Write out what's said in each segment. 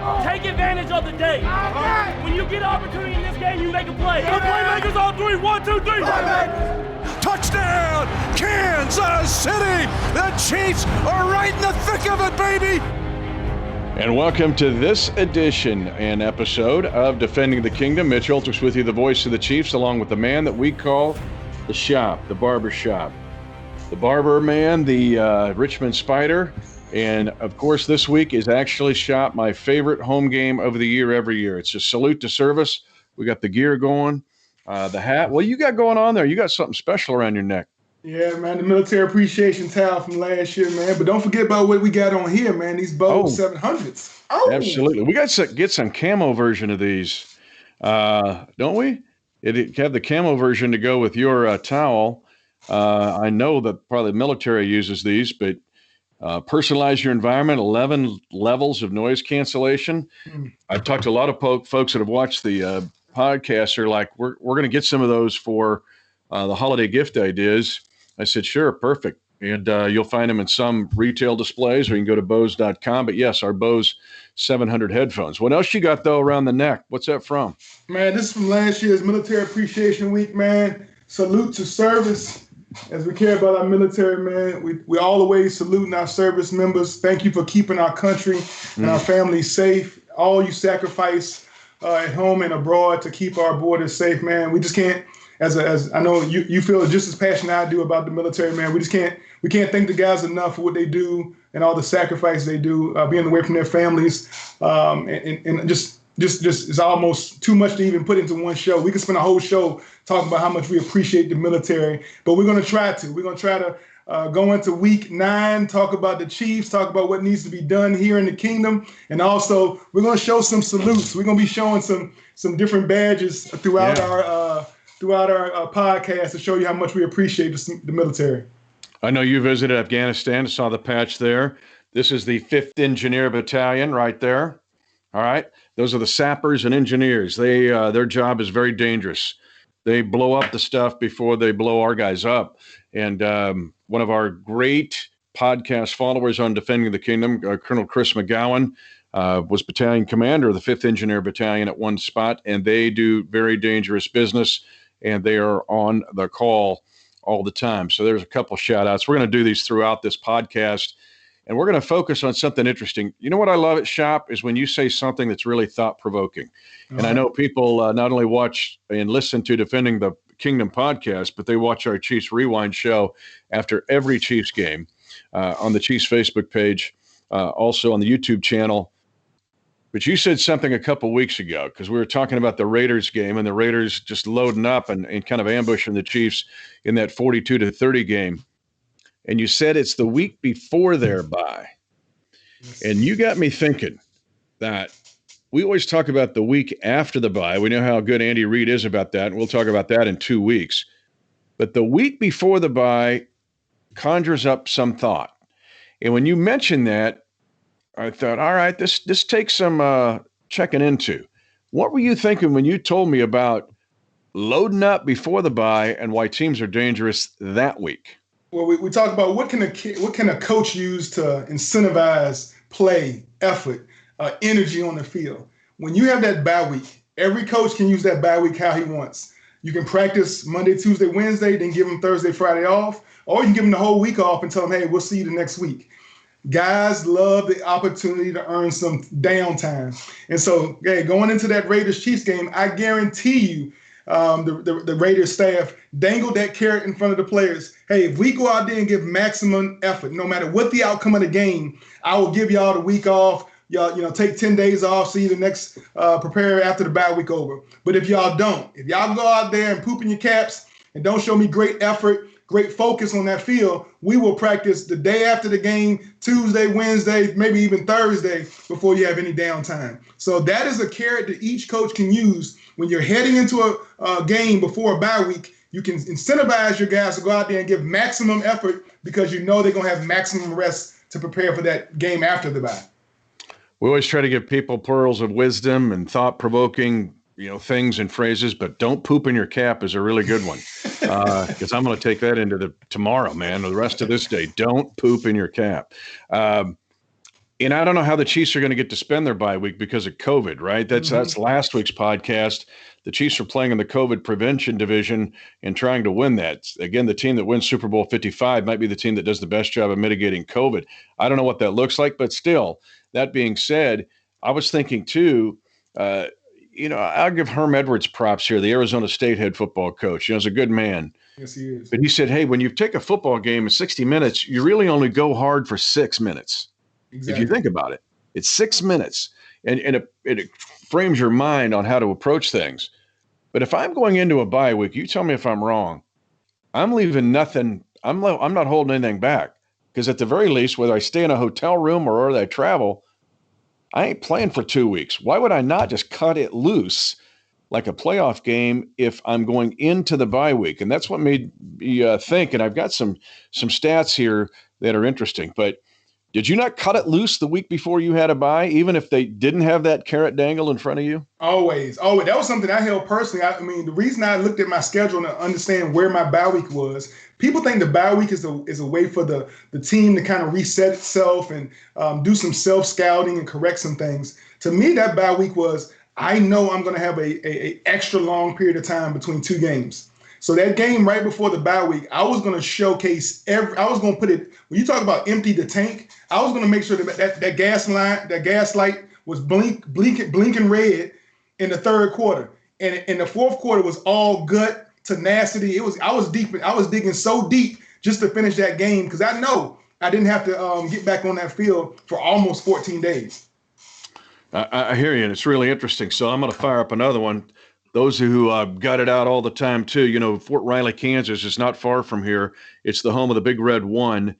Take advantage of the day. When you get an opportunity in this game, you make a play. The playmakers on three. 1, 2, 3. Touchdown, Kansas City! The Chiefs are right in the thick of it, baby! And welcome to this edition and episode of Defending the Kingdom. Mitch Holthus with you, the voice of the Chiefs, along with the man that we call the shop, the barber shop. The barber man, the Richmond Spider. And, of course, this week is actually Shop, my favorite home game of the year every year. It's a salute to service. We got the gear going, the hat. What you got going on there? You got something special around your neck. Yeah, man, the military appreciation towel from last year, man. But don't forget about what we got on here, man, these Bold 700s. Oh, absolutely. We got to get some camo version of these, don't we? It have the camo version to go with your towel. I know that probably the military uses these, but personalize your environment, 11 levels of noise cancellation. I've talked to a lot of folks that have watched the podcast. They're like, we're going to get some of those for the holiday gift ideas. I said, sure, perfect. And you'll find them in some retail displays, or you can go to Bose.com. But yes, our Bose 700 headphones. What else you got, though, around the neck? What's that from? Man, this is from last year's Military Appreciation Week, man. Salute to service. As we care about our military, man, we all the way saluting our service members. Thank you for keeping our country and our families safe. All you sacrifice at home and abroad to keep our borders safe, man. We just can't, as I know you feel just as passionate I do about the military, man. We can't thank the guys enough for what they do and all the sacrifice they do, being away from their families, and just it's almost too much to even put into one show. We could spend a whole show talking about how much we appreciate the military, but we're going to try to. We're going to try to go into week 9, talk about the Chiefs, talk about what needs to be done here in the kingdom, and also we're going to show some salutes. We're going to be showing some different badges throughout our podcast to show you how much we appreciate the military. I know you visited Afghanistan, saw the patch there. This is the 5th Engineer Battalion right there. All right. Those are the sappers and engineers. They their job is very dangerous. They blow up the stuff before they blow our guys up. And one of our great podcast followers on Defending the Kingdom, Colonel Chris McGowan, was battalion commander of the 5th Engineer Battalion at one spot, and they do very dangerous business, and they are on the call all the time. So there's a couple shout outs. We're going to do these throughout this podcast. And we're going to focus on something interesting. You know what I love at Shop is when you say something that's really thought-provoking. Mm-hmm. And I know people not only watch and listen to Defending the Kingdom podcast, but they watch our Chiefs Rewind show after every Chiefs game on the Chiefs Facebook page, also on the YouTube channel. But you said something a couple weeks ago, because we were talking about the Raiders game and the Raiders just loading up and kind of ambushing the Chiefs in that 42-30 game. And you said it's the week before their bye. And you got me thinking that we always talk about the week after the bye. We know how good Andy Reid is about that, and we'll talk about that in 2 weeks. But the week before the bye conjures up some thought. And when you mentioned that, I thought, all right, this takes some checking into. What were you thinking when you told me about loading up before the bye and why teams are dangerous that week? Well, we talk about what can a coach use to incentivize play, effort, energy on the field. When you have that bye week, every coach can use that bye week how he wants. You can practice Monday, Tuesday, Wednesday, then give them Thursday, Friday off, or you can give them the whole week off and tell them, hey, we'll see you the next week. Guys love the opportunity to earn some downtime. And so, hey, going into that Raiders-Chiefs game, I guarantee you, the Raiders staff dangled that carrot in front of the players. Hey, if we go out there and give maximum effort, no matter what the outcome of the game, I will give y'all the week off. Y'all, take 10 days off, see you the next, prepare after the bye week over. But if y'all don't, if y'all go out there and poop in your caps and don't show me great effort, great focus on that field, we will practice the day after the game, Tuesday, Wednesday, maybe even Thursday, before you have any downtime. So that is a carrot that each coach can use when you're heading into a game before a bye week. You can incentivize your guys to go out there and give maximum effort because you know they're going to have maximum rest to prepare for that game after the bye. We always try to give people pearls of wisdom and thought-provoking, things and phrases, but don't poop in your cap is a really good one. Because I'm going to take that into tomorrow, man, or the rest of this day. Don't poop in your cap. And I don't know how the Chiefs are going to get to spend their bye week because of COVID, right? That's last week's podcast. The Chiefs are playing in the COVID prevention division and trying to win that. Again, the team that wins Super Bowl 55 might be the team that does the best job of mitigating COVID. I don't know what that looks like, but still, that being said, I was thinking too, I'll give Herm Edwards props here, the Arizona State head football coach. He's a good man. Yes, he is. But he said, hey, when you take a football game in 60 minutes, you really only go hard for 6 minutes. Exactly. If you think about it, it's 6 minutes, and it frames your mind on how to approach things. But if I'm going into a bye week, you tell me if I'm wrong. I'm leaving nothing. I'm not holding anything back, because at the very least, whether I stay in a hotel room or whether I travel, I ain't playing for 2 weeks. Why would I not just cut it loose like a playoff game if I'm going into the bye week? And that's what made me think. And I've got some stats here that are interesting, but. Did you not cut it loose the week before you had a bye, even if they didn't have that carrot dangled in front of you? Always. That was something I held personally. I mean, the reason I looked at my schedule to understand where my bye week was, people think the bye week is a way for the team to kind of reset itself and do some self-scouting and correct some things. To me, that bye week was, I know I'm going to have a extra long period of time between two games. So that game right before the bye week, I was going to showcase I was going to put it, when you talk about empty the tank, I was going to make sure that gas light was blinking red in the third quarter. And in the fourth quarter was all gut, tenacity. I was digging so deep just to finish that game, because I know I didn't have to get back on that field for almost 14 days. I hear you, and it's really interesting. So I'm going to fire up another one. Those who got it out all the time, too, Fort Riley, Kansas is not far from here. It's the home of the Big Red One.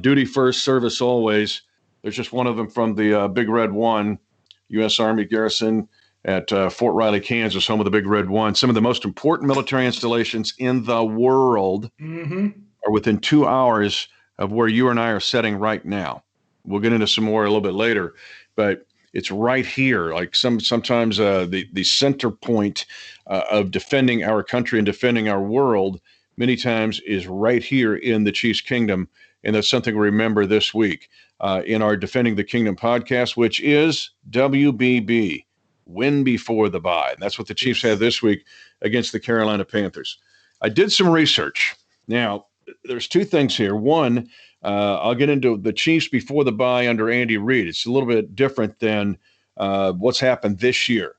Duty first, service always. There's just one of them from the Big Red One, U.S. Army garrison at Fort Riley, Kansas, home of the Big Red One. Some of the most important military installations in the world are within 2 hours of where you and I are sitting right now. We'll get into some more a little bit later, but it's right here. Like sometimes the center point of defending our country and defending our world many times is right here in the Chiefs Kingdom. And that's something we remember this week in our Defending the Kingdom podcast, which is WBB, Win Before the Bye. And that's what the Chiefs had this week against the Carolina Panthers. I did some research. Now, there's two things here. One, I'll get into the Chiefs before the bye under Andy Reid. It's a little bit different than what's happened this year.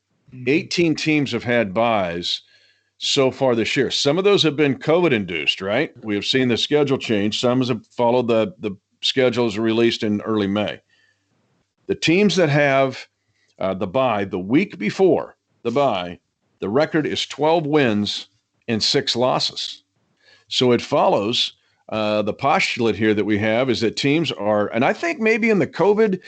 18 teams have had byes so far this year. Some of those have been COVID-induced, right? We have seen the schedule change. Some have followed the schedules released in early May. The teams that have the bye the week before the bye, the record is 12 wins and 6 losses. So it follows the postulate here that we have is that teams are, and I think maybe in the COVID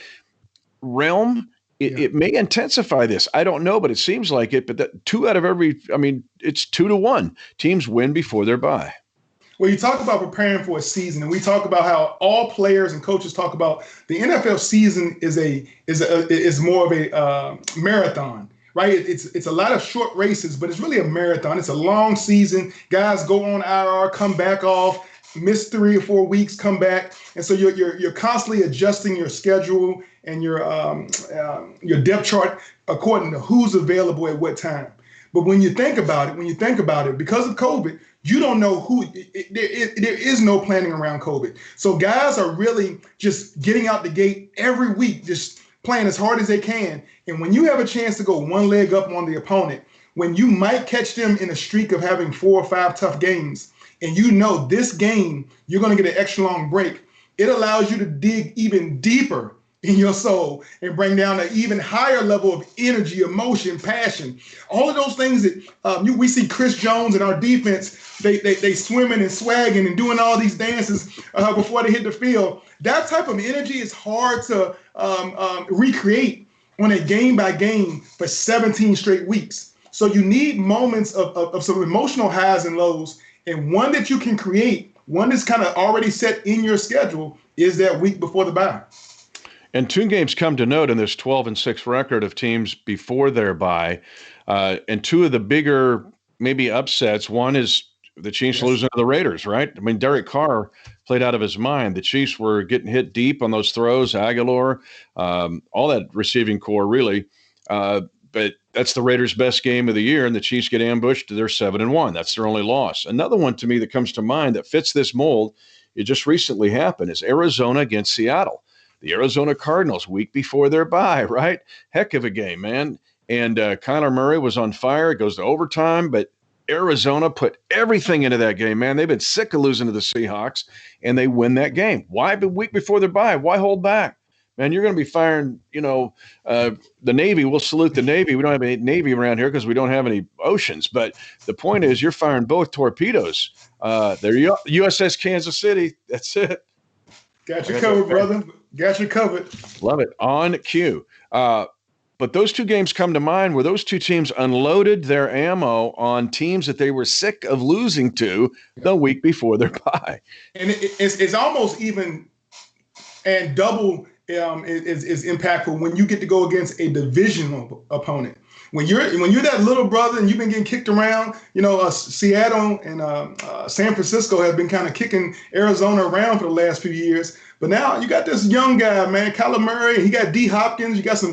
realm, it may intensify this. I don't know, but it seems like it. But that 2 out of every, it's 2-1 teams win before their bye. Well, you talk about preparing for a season, and we talk about how all players and coaches talk about the NFL season is more of a marathon. Right, it's a lot of short races, but it's really a marathon. It's a long season. Guys go on IR, come back off, miss 3 or 4 weeks, come back, and so you're constantly adjusting your schedule and your depth chart according to who's available at what time. But when you think about it, because of COVID, you don't know who. There is no planning around COVID. So guys are really just getting out the gate every week, just playing as hard as they can. And when you have a chance to go one leg up on the opponent, when you might catch them in a streak of having 4 or 5 tough games, and you know this game, you're going to get an extra long break, it allows you to dig even deeper in your soul and bring down an even higher level of energy, emotion, passion. All of those things that we see Chris Jones and our defense, they swimming and swagging and doing all these dances before they hit the field. That type of energy is hard to recreate on a game by game for 17 straight weeks. So you need moments of some emotional highs and lows. And one that you can create, one that's kind of already set in your schedule, is that week before the bye. And 2 games come to note in this 12-6 record of teams before their bye. And 2 of the bigger maybe upsets. One is the Chiefs losing to the Raiders, right? I mean, Derek Carr played out of his mind. The Chiefs were getting hit deep on those throws, Aguilar, all that receiving core, really. But that's the Raiders' best game of the year, and the Chiefs get ambushed. They're 7-1. That's their only loss. Another one to me that comes to mind that fits this mold, it just recently happened, is Arizona against Seattle. The Arizona Cardinals, week before their bye, right? Heck of a game, man. And Kyler Murray was on fire. It goes to overtime, but Arizona put everything into that game, man. They've been sick of losing to the Seahawks, and they win that game. Why the week before their bye? Why hold back? Man, you're going to be firing, the Navy. We'll salute the Navy. We don't have any Navy around here because we don't have any oceans. But the point is you're firing both torpedoes. There you go. USS Kansas City. That's it. Got you covered, brother. Got you covered. Love it. On cue. But those two games come to mind where those two teams unloaded their ammo on teams that they were sick of losing to the week before their bye. And it's almost even and double is impactful when you get to go against a divisional opponent. When you're that little brother and you've been getting kicked around, Seattle and San Francisco have been kind of kicking Arizona around for the last few years. But now you got this young guy, man, Kyler Murray. He got D. Hopkins. You got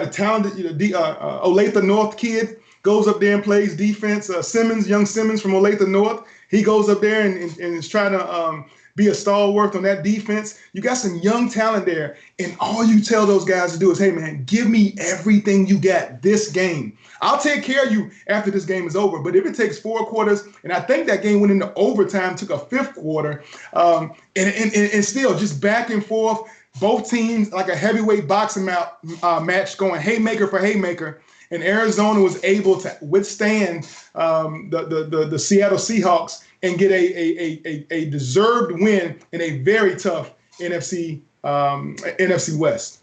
a talented, Olathe North kid goes up there and plays defense. Young Simmons from Olathe North. He goes up there and is trying to be a stalwart on that defense. You got some young talent there, and all you tell those guys to do is, hey, man, give me everything you got this game. I'll take care of you after this game is over. But if it takes 4 quarters, and I think that game went into overtime, took a 5th quarter, and still just back and forth, both teams like a heavyweight boxing match going haymaker for haymaker. And Arizona was able to withstand the Seattle Seahawks and get a deserved win in a very tough NFC West.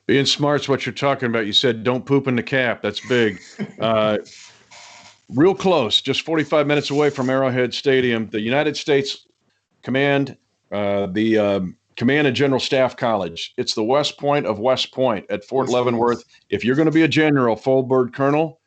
Being smart's what you're talking about. You said don't poop in the cap. That's big. Real close, just 45 minutes away from Arrowhead Stadium. The United States Command, Command and General Staff College. It's the West Point of West Point at Fort Leavenworth. If you're going to be a general, full bird colonel,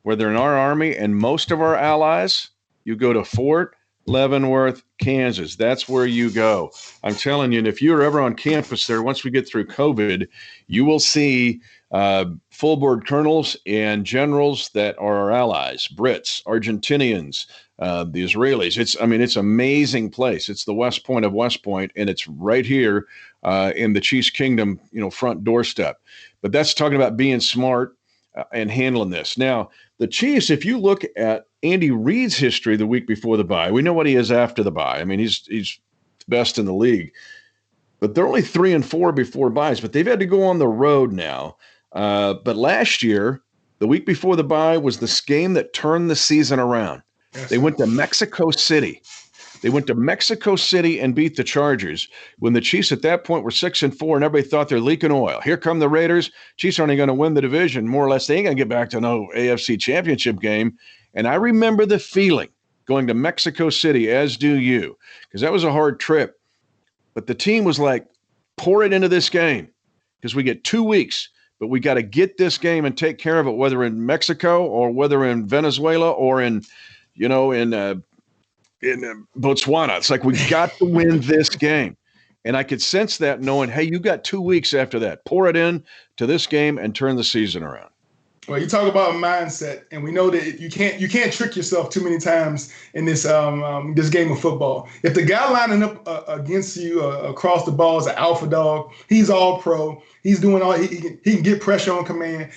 whether in our Army and most of our allies, you go to Fort Leavenworth, Kansas. That's where you go. I'm telling you, and if you're ever on campus there, once we get through COVID, you will see full board colonels and generals that are our allies, Brits, Argentinians, the Israelis. It's an amazing place. It's the West Point of West Point, and it's right here in the Chiefs Kingdom, front doorstep. But that's talking about being smart and handling this. Now, the Chiefs, if you look at Andy Reid's history the week before the bye, we know what he is after the bye. I mean, he's best in the league. But they're only 3-4 before buys, but they've had to go on the road now. But last year, the week before the bye was this game that turned the season around. Yes. They went to Mexico City. And beat the Chargers when the Chiefs at that point were 6-4 and everybody thought they're leaking oil. Here come the Raiders. Chiefs aren't going to win the division. More or less, they ain't going to get back to no AFC championship game. And I remember the feeling going to Mexico City, as do you, because that was a hard trip. But the team was like, pour it into this game because we get 2 weeks, but we got to get this game and take care of it, whether in Mexico or whether in Venezuela or in Botswana. It's like we got to win this game. And I could sense that knowing, hey, you got 2 weeks after that. Pour it in to this game and turn the season around. Well, you talk about mindset, and we know that you can't trick yourself too many times in this this game of football. If the guy lining up against you across the ball is an alpha dog, he's all pro. He's doing all he can get pressure on command.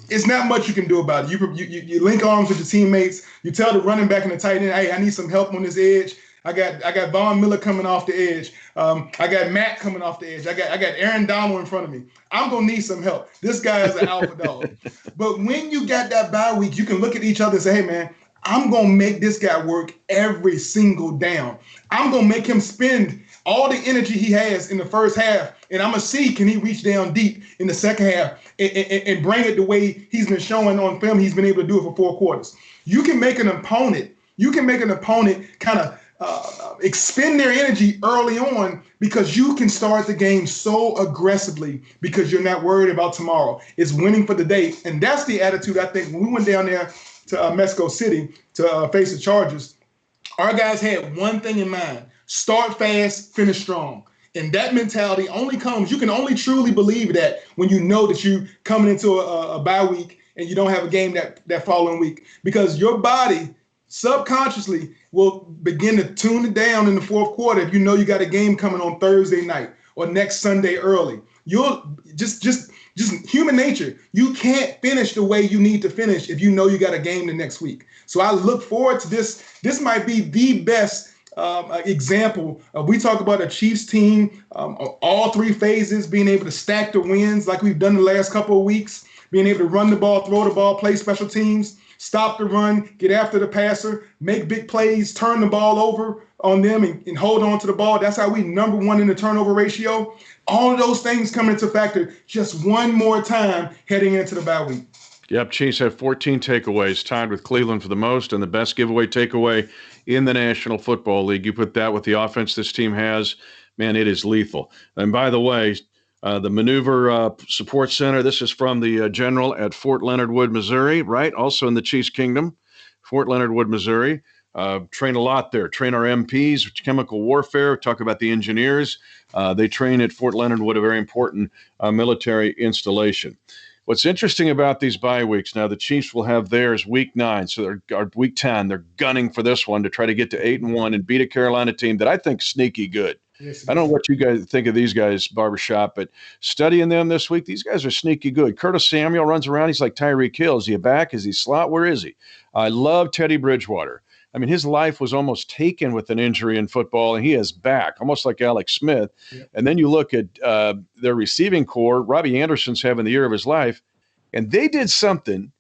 It's not much you can do about it. You link arms with your teammates. You tell the running back and the tight end, hey, I need some help on this edge. I got Von Miller coming off the edge. I got Matt coming off the edge. I got Aaron Donald in front of me. I'm gonna need some help. This guy is an alpha dog. But when you got that bye week, you can look at each other and say, hey man, I'm gonna make this guy work every single down. I'm gonna make him spend all the energy he has in the first half, and I'm gonna see can he reach down deep in the second half and bring it the way he's been showing on film. He's been able to do it for 4 quarters. You can make an opponent kind of expend their energy early on because you can start the game so aggressively because you're not worried about tomorrow. It's winning for the day. And that's the attitude, I think, when we went down there to Mexico City to face the Chargers. Our guys had one thing in mind: start fast, finish strong. And that mentality only comes, you can only truly believe that when you know that you coming into a bye week and you don't have a game that following week, because your body subconsciously will begin to tune it down in the fourth quarter if you know you got a game coming on Thursday night or next Sunday early. You'll just human nature. You can't finish the way you need to finish if you know you got a game the next week. So I look forward to this. This might be the best example. We talk about a Chiefs team, all three phases, being able to stack the wins like we've done the last couple of weeks, being able to run the ball, throw the ball, play special teams, stop the run, get after the passer, make big plays, turn the ball over on them and hold on to the ball. That's how we number one in the turnover ratio. All of those things come into factor just one more time heading into the bye week. Yep, Chiefs have 14 takeaways, tied with Cleveland for the most, and the best giveaway takeaway in the National Football League. You put that with the offense this team has, man, it is lethal. And by the way, the Maneuver Support Center, this is from the general at Fort Leonard Wood, Missouri, right? Also in the Chiefs Kingdom, Fort Leonard Wood, Missouri. Train a lot there. Train our MPs, chemical warfare, talk about the engineers. They train at Fort Leonard Wood, a very important military installation. What's interesting about these bye weeks, now the Chiefs will have theirs week 9, so they're week 10. They're gunning for this one to try to get to 8-1 and beat a Carolina team that I think sneaky good. Yes, I don't know what you guys think of these guys, Barbershop, but studying them this week, these guys are sneaky good. Curtis Samuel runs around. He's like Tyreek Hill. Is he a back? Is he slot? Where is he? I love Teddy Bridgewater. I mean, his life was almost taken with an injury in football, and he is back, almost like Alex Smith. Yep. And then you look at their receiving core. Robbie Anderson's having the year of his life, and they did something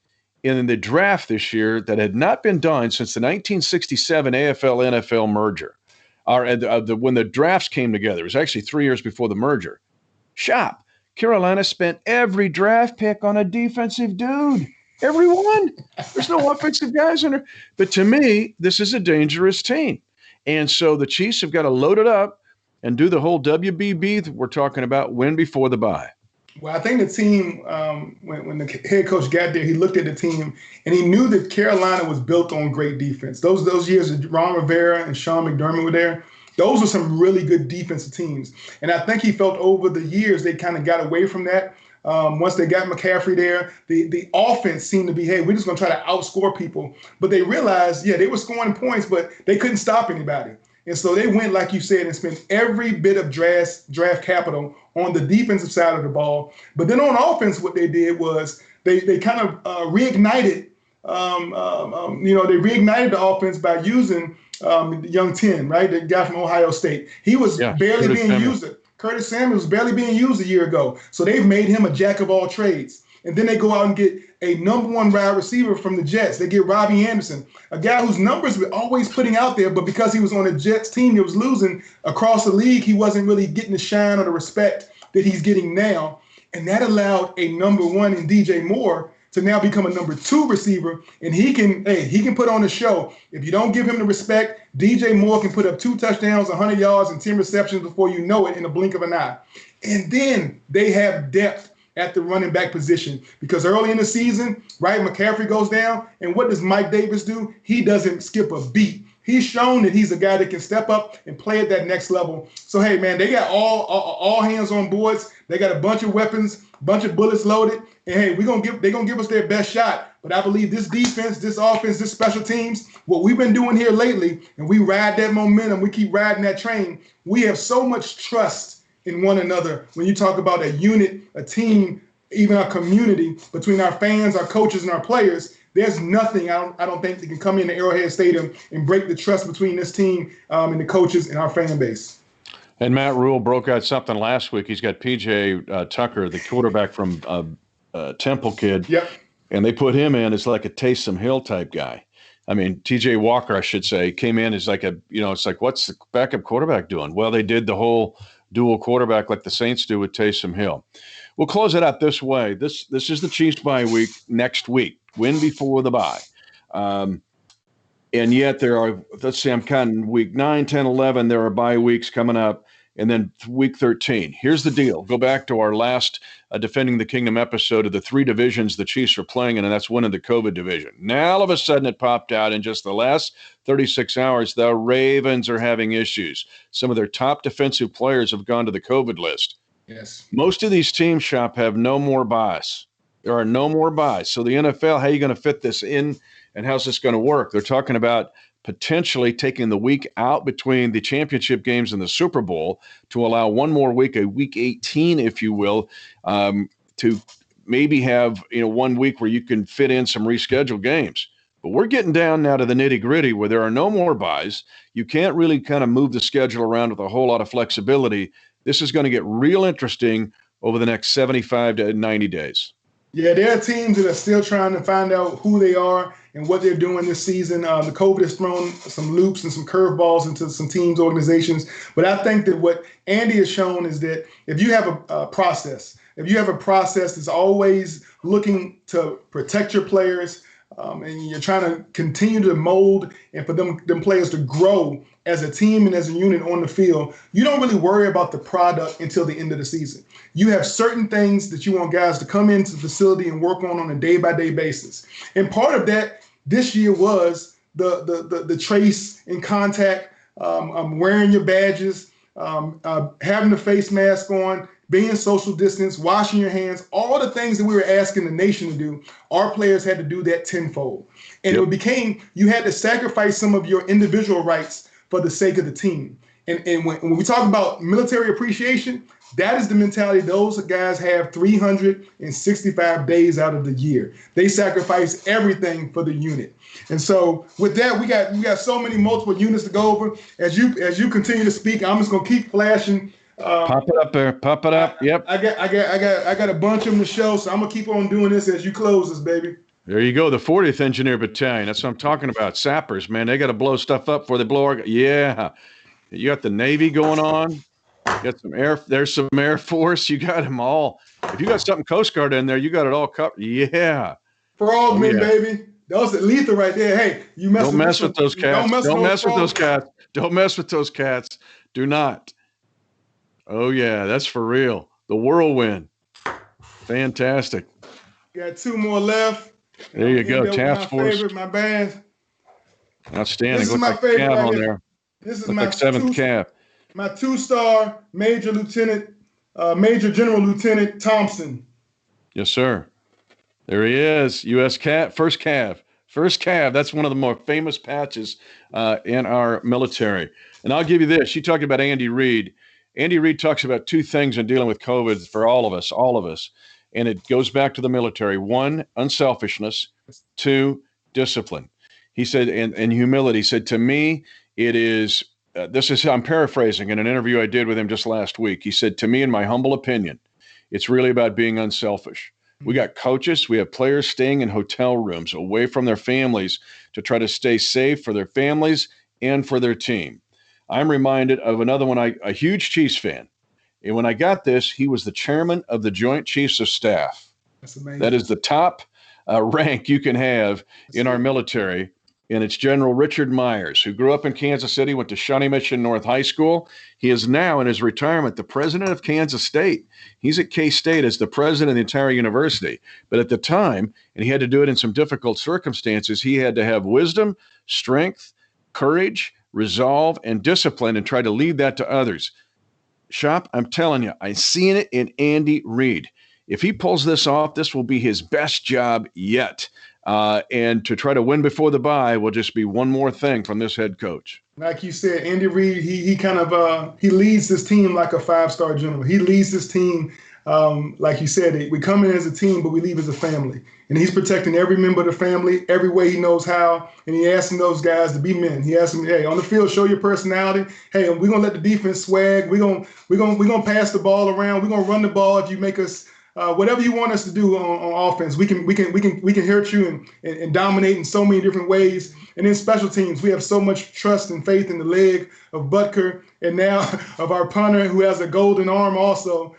in the draft this year that had not been done since the 1967 AFL-NFL merger. When the drafts came together, it was actually 3 years before the merger. Shop, Carolina spent every draft pick on a defensive dude. Everyone. There's no offensive guys in there. But to me, this is a dangerous team. And so the Chiefs have got to load it up and do the whole WBB that we're talking about, win before the bye. Well, I think the team, when the head coach got there, he looked at the team and he knew that Carolina was built on great defense. Those years that Ron Rivera and Sean McDermott were there, those were some really good defensive teams. And I think he felt over the years they kind of got away from that. Once they got McCaffrey there, the offense seemed to be, hey, we're just going to try to outscore people. But they realized, they were scoring points, but they couldn't stop anybody. And so they went, like you said, and spent every bit of draft capital on the defensive side of the ball. But then on offense, what they did was they kind of reignited, they reignited the offense by using young 10, right? The guy from Ohio State. He was barely being used. Curtis Samuel was barely being used a year ago. So they've made him a jack of all trades. And then they go out and get a number one wide receiver from the Jets. They get Robbie Anderson, a guy whose numbers we're always putting out there, but because he was on a Jets team that was losing across the league, he wasn't really getting the shine or the respect that he's getting now. And that allowed a number one in DJ Moore to now become a number 2 receiver, and he can put on a show. If you don't give him the respect, DJ Moore can put up 2 touchdowns, 100 yards, and 10 receptions before you know it in the blink of an eye. And then they have depth at the running back position because early in the season, right, McCaffrey goes down, and what does Mike Davis do? He doesn't skip a beat. He's shown that he's a guy that can step up and play at that next level. So, hey, man, they got all hands on boards. They got a bunch of weapons, bunch of bullets loaded. And, hey, they're going to give us their best shot. But I believe this defense, this offense, this special teams, what we've been doing here lately, and we ride that momentum, we keep riding that train, we have so much trust in one another when you talk about a unit, a team, even our community, between our fans, our coaches, and our players. There's nothing, I don't think, that can come into Arrowhead Stadium and break the trust between this team and the coaches and our fan base. And Matt Rule broke out something last week. He's got P.J. Tucker, the quarterback from Temple kid. Yep. And they put him in as like a Taysom Hill type guy. I mean, T.J. Walker, I should say, came in as like it's like, what's the backup quarterback doing? Well, they did the whole dual quarterback like the Saints do with Taysom Hill. We'll close it out this way. This is the Chiefs bye week next week. Win before the bye. And yet there are, let's see, I'm counting week 9, 10, 11. There are bye weeks coming up. and then week 13. Here's the deal. Go back to our last Defending the Kingdom episode of the 3 divisions the Chiefs are playing in, and that's winning the COVID division. Now, all of a sudden, it popped out in just the last 36 hours. The Ravens are having issues. Some of their top defensive players have gone to the COVID list. Yes. Most of these teams, Shop, have no more buys. There are no more buys. So the NFL, how are you going to fit this in, and how's this going to work? They're talking about potentially taking the week out between the championship games and the Super Bowl to allow one more week, a week 18, if you will, to maybe have 1 week where you can fit in some rescheduled games. But we're getting down now to the nitty-gritty where there are no more buys. You can't really kind of move the schedule around with a whole lot of flexibility. This is going to get real interesting over the next 75 to 90 days. Yeah, there are teams that are still trying to find out who they are and what they're doing this season. The COVID has thrown some loops and some curveballs into some teams, organizations. But I think that what Andy has shown is that if you have a process that's always looking to protect your players, and you're trying to continue to mold and for them players to grow as a team and as a unit on the field, you don't really worry about the product until the end of the season. You have certain things that you want guys to come into the facility and work on a day-by-day basis. And part of that this year was the trace and contact, wearing your badges, having the face mask on, being social distance, washing your hands, all the things that we were asking the nation to do, our players had to do that tenfold. And It became, you had to sacrifice some of your individual rights for the sake of the team. And when we talk about military appreciation, that is the mentality those guys have 365 days out of the year. They sacrifice everything for the unit. And so with that, we got so many multiple units to go over. As you continue to speak, I'm just gonna keep flashing. Pop it up there. Pop it up. Yep. I got a bunch of them to show, so I'm gonna keep on doing this as you close this, baby. There you go. The 40th Engineer Battalion. That's what I'm talking about. Sappers, man. They got to blow stuff up before they blow our. Yeah. You got the Navy going on. You got some air. There's some Air Force. You got them all. If you got something Coast Guard in there, you got it all covered. Yeah. Frogmen, baby. Those are lethal right there. Hey, you mess. Don't mess with those cats. Don't mess with those cats. Don't mess with those cats. Do not. Oh yeah, that's for real. The Whirlwind. Fantastic. Got 2 more left. There you go. Task Force. Favorite, my band. Outstanding. This is Looks my like favorite. Cav on there. This is Looks my like 7th Cav. My 2-star Major General Lieutenant Thompson. Yes, sir. There he is. U.S. Cav. First Cav. First Cav. That's one of the more famous patches in our military. And I'll give you this. You talked about Andy Reid. Andy Reid talks about 2 things in dealing with COVID for all of us. And it goes back to the military. 1, unselfishness. 2, discipline. He said, and humility. He said, to me, it is, I'm paraphrasing in an interview I did with him just last week. He said, to me, in my humble opinion, it's really about being unselfish. We got coaches, we have players staying in hotel rooms away from their families to try to stay safe for their families and for their team. I'm reminded of another one, a huge Chiefs fan. And when I got this, he was the chairman of the Joint Chiefs of Staff. That's amazing. That is the top rank you can have in our military. And it's General Richard Myers, who grew up in Kansas City, went to Shawnee Mission North High School. He is now, in his retirement, the president of Kansas State. He's at K-State as the president of the entire university. But at the time, and he had to do it in some difficult circumstances, he had to have wisdom, strength, courage, resolve, and discipline, and try to lead that to others. Shop, I'm telling you, I've seen it in Andy Reid. If he pulls this off, this will be his best job yet. And to try to win before the bye will just be one more thing from this head coach. Like you said, Andy Reid, he kind of he leads this team like a 5-star general. He leads this team, like you said, we come in as a team, but we leave as a family. And he's protecting every member of the family every way he knows how. And he asking those guys to be men. He asks them, hey, on the field, show your personality. Hey, we're gonna let the defense swag. We're gonna pass the ball around. We're gonna run the ball if you make us. Whatever you want us to do on offense, we can hurt you and dominate in so many different ways. And in special teams, we have so much trust and faith in the leg of Butker and now of our punter who has a golden arm also.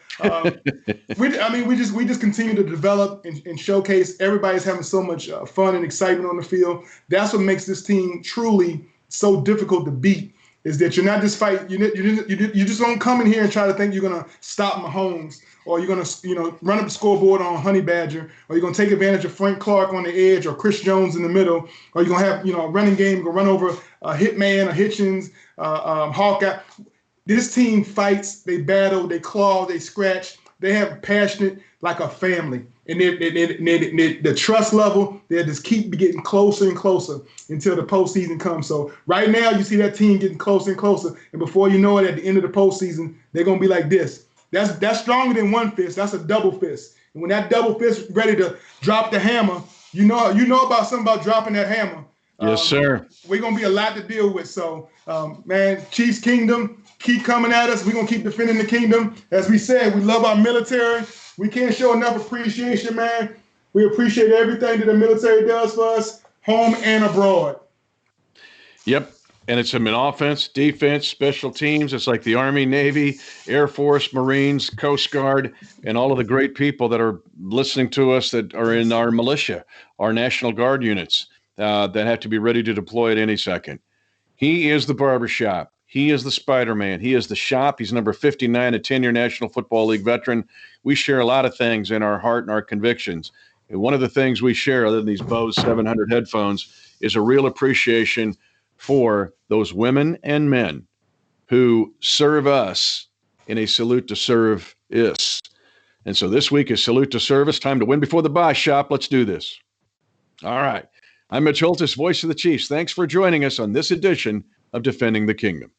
We just continue to develop and showcase. Everybody's having so much fun and excitement on the field. That's what makes this team truly so difficult to beat. is that you're not just fighting. You just don't come in here and try to think you're gonna stop Mahomes, or you're gonna run up the scoreboard on Honey Badger, or you're gonna take advantage of Frank Clark on the edge, or Chris Jones in the middle, or you're gonna have a running game, go run over a Hitman, a Hitchens, Hawkeye. This team fights, they battle, they claw, they scratch. They have passionate like a family, and the trust level, they just keep getting closer and closer until the postseason comes. So right now, you see that team getting closer and closer, and before you know it, at the end of the postseason, they're gonna be like this. That's stronger than one fist. That's a double fist. And when that double fist ready to drop the hammer, you know about something about dropping that hammer. Yes, sir. We're gonna be a lot to deal with. So, man, Chiefs Kingdom, keep coming at us. We're gonna keep defending the kingdom. As we said, we love our military. We can't show enough appreciation, man. We appreciate everything that the military does for us, home and abroad. Yep. And it's an offense, defense, special teams. It's like the Army, Navy, Air Force, Marines, Coast Guard, and all of the great people that are listening to us that are in our militia, our National Guard units that have to be ready to deploy at any second. He is the barbershop. He is the Spider-Man. He is the shop. He's number 59, a 10-year National Football League veteran. We share a lot of things in our heart and our convictions. And one of the things we share, other than these Bose 700 headphones, is a real appreciation for those women and men who serve us in a salute to serve is. And so this week is salute to service. Time to win before the bye, shop. Let's do this. All right. I'm Mitch Holthus, voice of the Chiefs. Thanks for joining us on this edition of Defending the Kingdom.